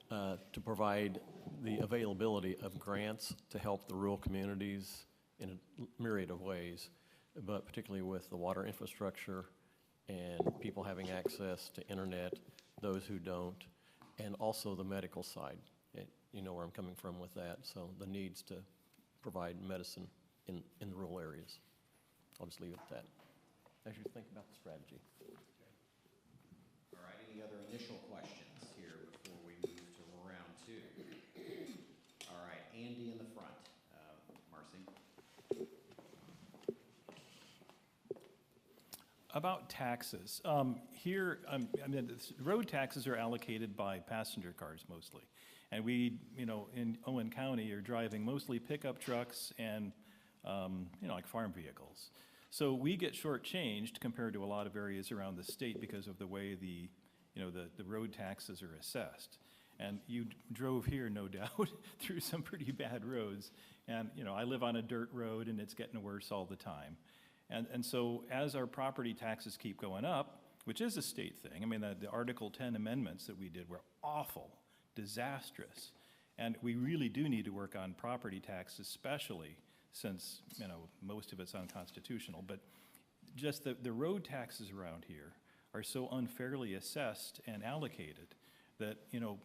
to provide the availability of grants to help the rural communities in a myriad of ways, but particularly with the water infrastructure and people having access to internet, those who don't, and also the medical side. You know where I'm coming from with that, so the needs to provide medicine in the rural areas. I'll just leave it at that as you think about the strategy. All right, any other initial questions here before we move to round two? All right, Andy in the front. Marcy. About taxes. Here, I mean, the road taxes are allocated by passenger cars mostly. And we, in Owen County are driving mostly pickup trucks and, like farm vehicles. So we get shortchanged compared to a lot of areas around the state because of the way the road taxes are assessed. And you drove here, no doubt, through some pretty bad roads. And, I live on a dirt road and it's getting worse all the time. And so as our property taxes keep going up, which is a state thing, I mean, the Article 10 amendments that we did were awful, disastrous. And we really do need to work on property tax, especially since, most of it's unconstitutional. But just the road taxes around here are so unfairly assessed and allocated that,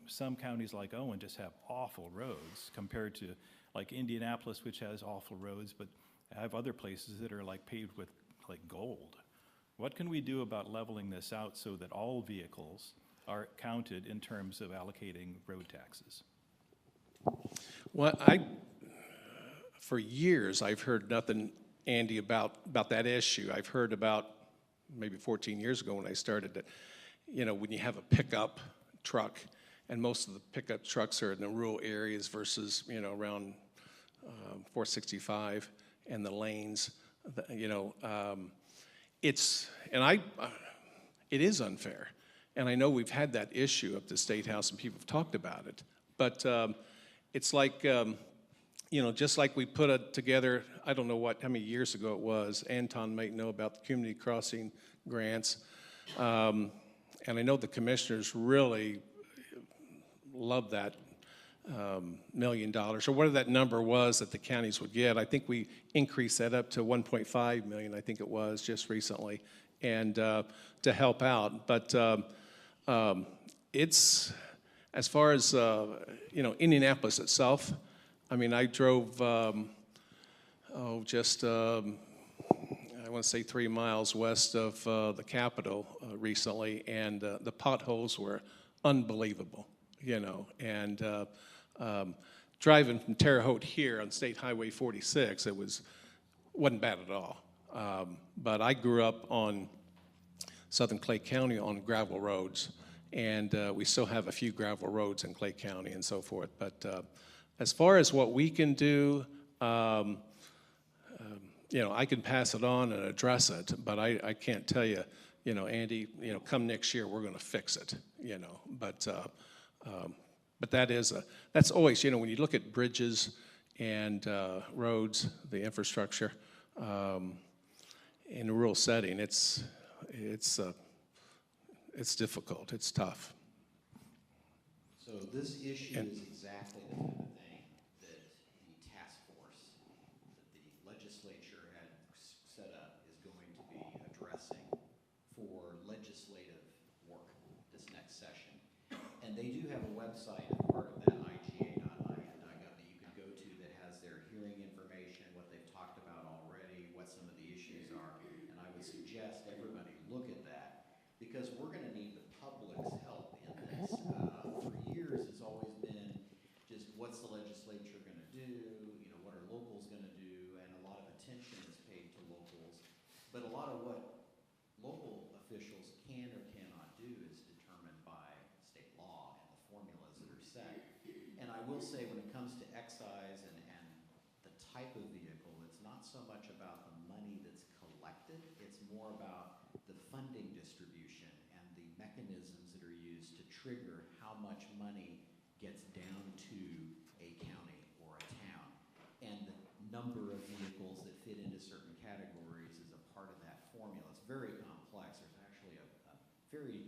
some counties like Owen just have awful roads compared to like Indianapolis, which has awful roads, but have other places that are like paved with like gold. What can we do about leveling this out so that all vehicles are counted in terms of allocating road taxes? Well, for years, I've heard nothing, Andy, about that issue. I've heard about maybe 14 years ago when I started that, when you have a pickup truck, and most of the pickup trucks are in the rural areas versus, around 465 and the lanes, it is unfair. And I know we've had that issue up the State House and people have talked about it. But it's like, just like we put it together, I don't know how many years ago it was, Anton might know about the community crossing grants. And I know the commissioners really love that $1 million, or whatever that number was that the counties would get. I think we increased that up to 1.5 million, I think it was, just recently, and to help out. But it's, as far as, Indianapolis itself, I mean, I drove, I want to say 3 miles west of the Capitol recently, and the potholes were unbelievable, and driving from Terre Haute here on State Highway 46, it wasn't bad at all. But I grew up on southern Clay County on gravel roads, and we still have a few gravel roads in Clay County and so forth. But as far as what we can do, I can pass it on and address it, but I can't tell you, Andy, come next year, we're going to fix it, But that's always, when you look at bridges and roads, the infrastructure, in a rural setting, it's difficult, it's tough. So this issue is exactly the kind of thing that the task force that the legislature had set up is going to be addressing for legislative work this next session. And they do have a website, part of that, iga.gov, that you can go to that has their hearing information, what they've talked about already, what some of the issues are. And I would suggest everybody look at that, because we're going to need the public's help in this. For years, it's always been just what's the legislature going to do, what are locals going to do, and a lot of attention is paid to locals. But a lot of what local officials can or cannot do is determined by state law and the formulas that are set. And I will say, when it comes to excise and the type of vehicle, it's not so much about the money that's collected, it's more about the funding distribution and the mechanisms that are used to trigger how much money gets down to a county or a town. of vehicles that fit into certain categories is a part of that formula. It's very complex. There's actually a very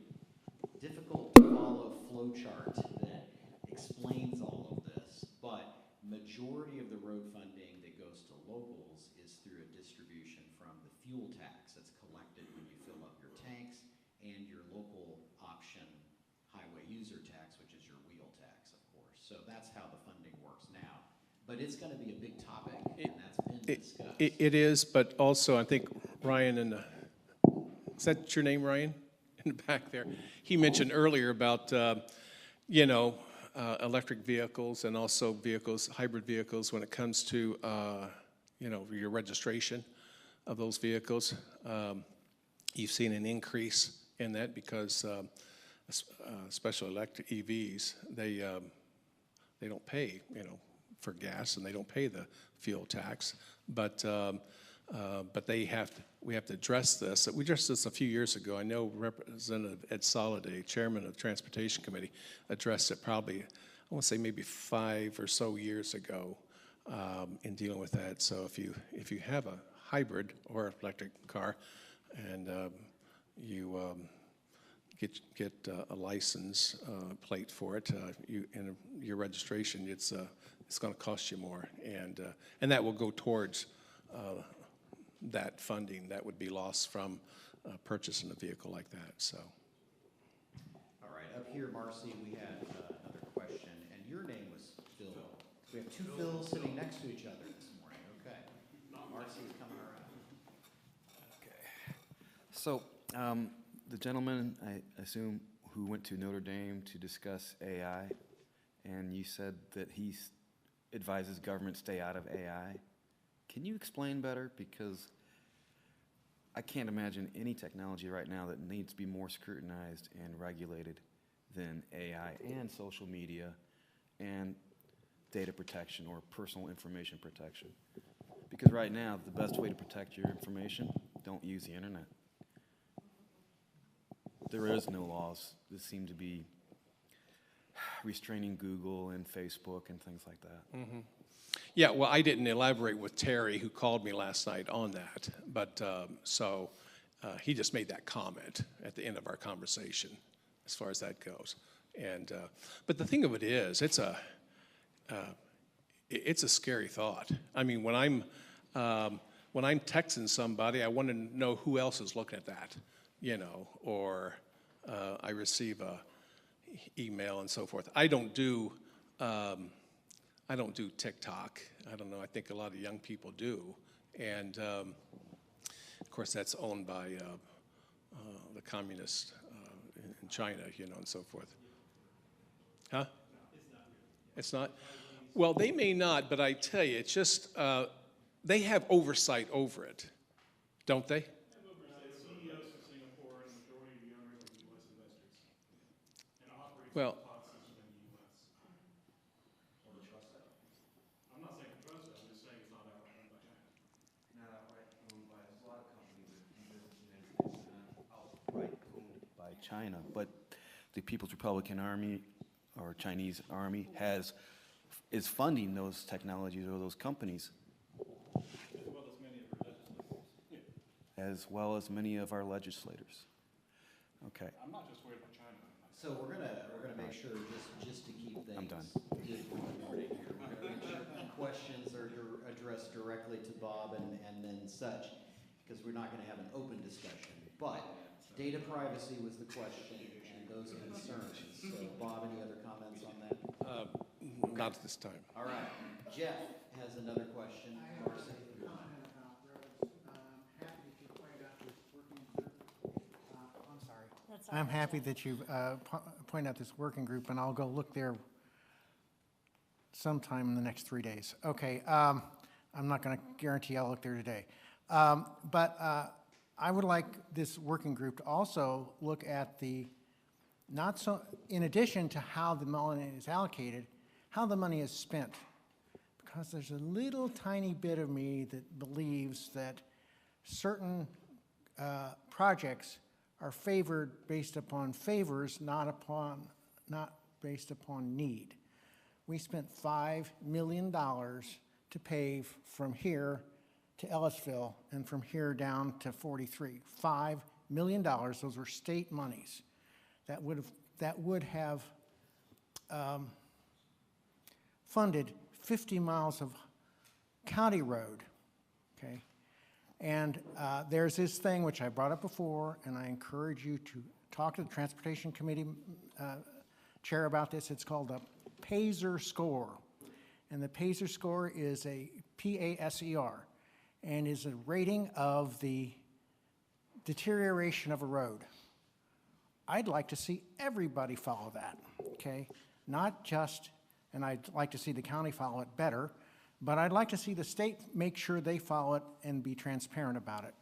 difficult to follow flow chart that explains all of this, but majority of the road funding that goes to locals is through a distribution from the fuel tax that's collected when you fill up your tanks, and your local option highway user tax, which is your wheel tax, of course. So that's how the funding works now. But it's going to be a big topic, and that's been discussed. It is, but also I think Ryan is that your name, Ryan, in the back there? He mentioned earlier about, electric vehicles and also hybrid vehicles when it comes to, your registration of those vehicles. You've seen an increase in that because especially electric EVs, they don't pay, for gas, and they don't pay the fuel tax. But we have to address this. We addressed this a few years ago. I know Representative Ed Soliday, Chairman of the Transportation Committee, addressed it probably, I want to say maybe 5 or so years ago in dealing with that. So if you have a hybrid or electric car, and you get a license plate for it, and your registration, it's going to cost you more, and that will go towards that funding that would be lost from purchasing a vehicle like that. So. All right, up here, Marcy, we had another question, and your name was Phil. We have two Phils sitting next to each other this morning. Okay, Marcy's coming around. Okay. So, the gentleman, I assume, who went to Notre Dame to discuss AI, and you said that he advises government stay out of AI. Can you explain better? Because I can't imagine any technology right now that needs to be more scrutinized and regulated than AI and social media and data protection or personal information protection. Because right now, the best way to protect your information, don't use the internet. There is no laws that seem to be restraining Google and Facebook and things like that. Mm-hmm. Yeah, well, I didn't elaborate with Terry, who called me last night on that, but he just made that comment at the end of our conversation as far as that goes. And but the thing of it is, it's a scary thought. I mean, when I'm texting somebody, I want to know who else is looking at that, or I receive a email and so forth. I don't do TikTok. I don't know. I think a lot of young people do, and of course that's owned by the communists in China, and so forth. Huh? It's not. Well, they may not, but I tell you, it's just they have oversight over it, don't they? CEOs in Singapore and the majority of the owners are U.S. investors, and operates Well, cost system in the U.S. Or to trust that? I'm not saying trust it, I'm just saying it's not outright owned by China. Not outright owned by, there's a lot of companies that do business in the United States that are not outright owned by China, but the People's Republican Army or Chinese Army is funding those technologies or those companies. As well as many of our legislators. Okay. I'm not just worried about China. So we're gonna make sure just to keep things I'm done. good for the morning here. We're gonna make sure questions are addressed directly to Bob and then such, because we're not gonna have an open discussion. But data privacy was the question and those concerns. So Bob, any other comments on that? Not at this time. All right. Jeff has another question. Marcy. I'm happy that you point out this working group, and I'll go look there sometime in the next 3 days. Okay, I'm not going to guarantee I'll look there today. But I would like this working group to also look at in addition to how the money is allocated, how the money is spent. Because there's a little tiny bit of me that believes that certain projects are favored based upon favors, not based upon need. We spent $5 million to pave from here to Ellisville and from here down to 43. $5 million, those were state monies that would have funded 50 miles of county road, okay? And there's this thing which I brought up before, and I encourage you to talk to the Transportation Committee chair about this. It's called a PASER score. And the PASER score is a PASER, and is a rating of the deterioration of a road. I'd like to see everybody follow that, okay? Not just, and I'd like to see the county follow it better, but I'd like to see the state make sure they follow it and be transparent about it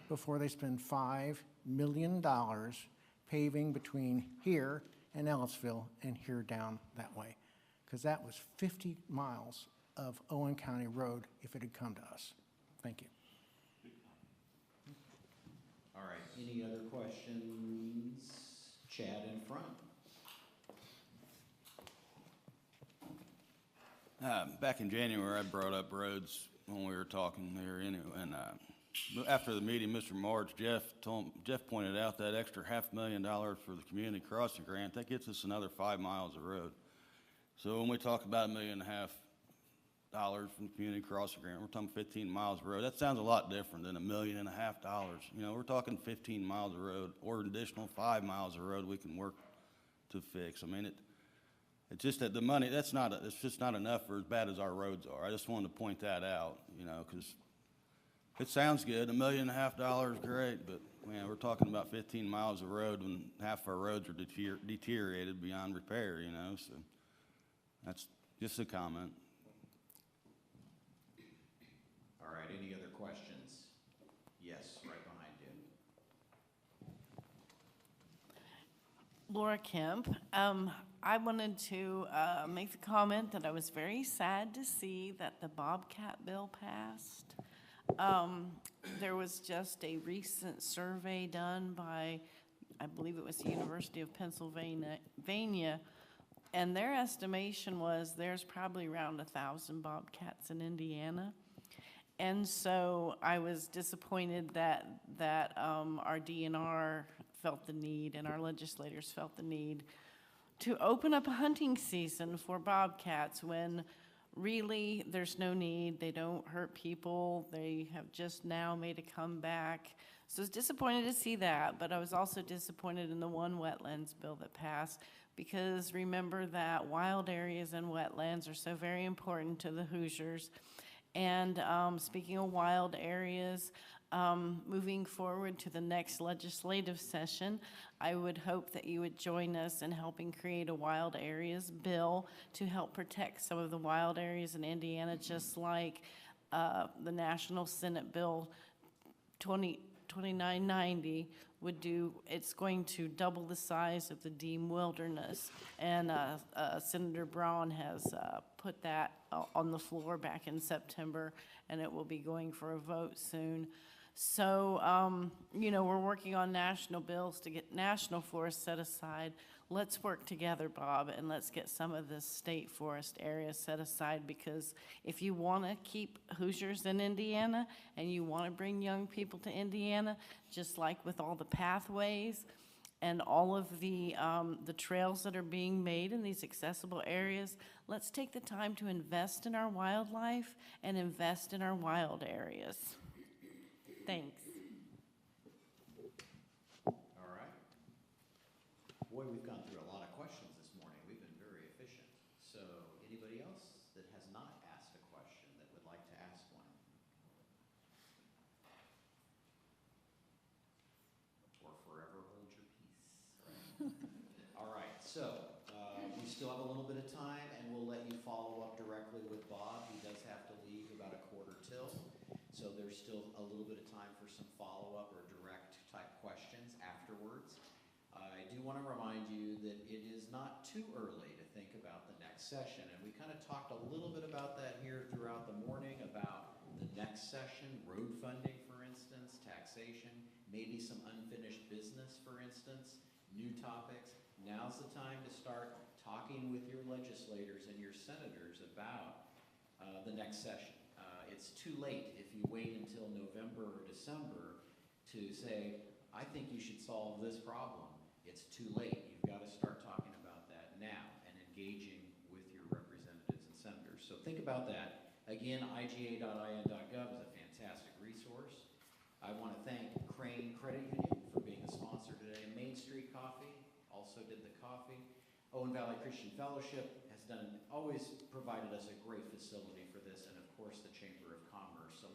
before they spend $5 million paving between here and Ellisville and here down that way. Because that was 50 miles of Owen County road if it had come to us. Thank you. All right, any other questions? Chad in front. Back in January, I brought up roads when we were talking there, and after the meeting, Mr. March, Jeff pointed out that extra $500,000 for the community crossing grant, that gets us another 5 miles of road. So when we talk about $1.5 million from the community crossing grant, we're talking 15 miles of road. That sounds a lot different than $1.5 million. You know, we're talking 15 miles of road or an additional 5 miles of road we can work to fix. I mean, it's just that the money, it's just not enough for as bad as our roads are. I just wanted to point that out, you know, because it sounds good, $1.5 million is great, but man, we're talking about 15 miles of road when half of our roads are deteriorated beyond repair, you know, so that's just a comment. All right, any other questions? Yes, right behind you. Laura Kemp. I wanted to make the comment that I was very sad to see that the Bobcat bill passed. There was just a recent survey done by, I believe it was the University of Pennsylvania, and their estimation was there's probably around 1,000 Bobcats in Indiana. And so I was disappointed that our DNR felt the need and our legislators felt the need to open up a hunting season for bobcats when really there's no need. They don't hurt people. They have just now made a comeback. So I was disappointed to see that, but I was also disappointed in the one wetlands bill that passed, because remember that wild areas and wetlands are so very important to the Hoosiers. And speaking of wild areas, moving forward to the next legislative session, I would hope that you would join us in helping create a wild areas bill to help protect some of the wild areas in Indiana, just like the National Senate Bill 2990 would do. It's going to double the size of the deemed wilderness, and Senator Braun has put that on the floor back in September, and it will be going for a vote soon. So, you know, we're working on national bills to get national forests set aside. Let's work together, Bob, and let's get some of this state forest area set aside, because if you want to keep Hoosiers in Indiana and you want to bring young people to Indiana, just like with all the pathways and all of the trails that are being made in these accessible areas, let's take the time to invest in our wildlife and invest in our wild areas. Thanks. All right. Boy, we've gone through a lot of questions this morning. We've been very efficient. So anybody else that has not asked a question that would like to ask one? Or forever hold your peace, right? All right, so we still have a little bit of time, and we'll let you follow up directly with Bob. He does have to leave about 1:45. So there's still a little bit of time for some follow-up or direct type questions afterwards. I do want to remind you that it is not too early to think about the next session. And we kind of talked a little bit about that here throughout the morning, about the next session, road funding, for instance, taxation, maybe some unfinished business, for instance, new topics. Now's the time to start talking with your legislators and your senators about the next session. it's too late if you wait until November or December to say, I think you should solve this problem. It's too late. You've got to start talking about that now and engaging with your representatives and senators. So think about that. Again, iga.in.gov is a fantastic resource. I want to thank Crane Credit Union for being a sponsor today. Main Street Coffee also did the coffee. Owen Valley Christian Fellowship has always provided us a great facility for this, and of course the Chamber of Commerce. So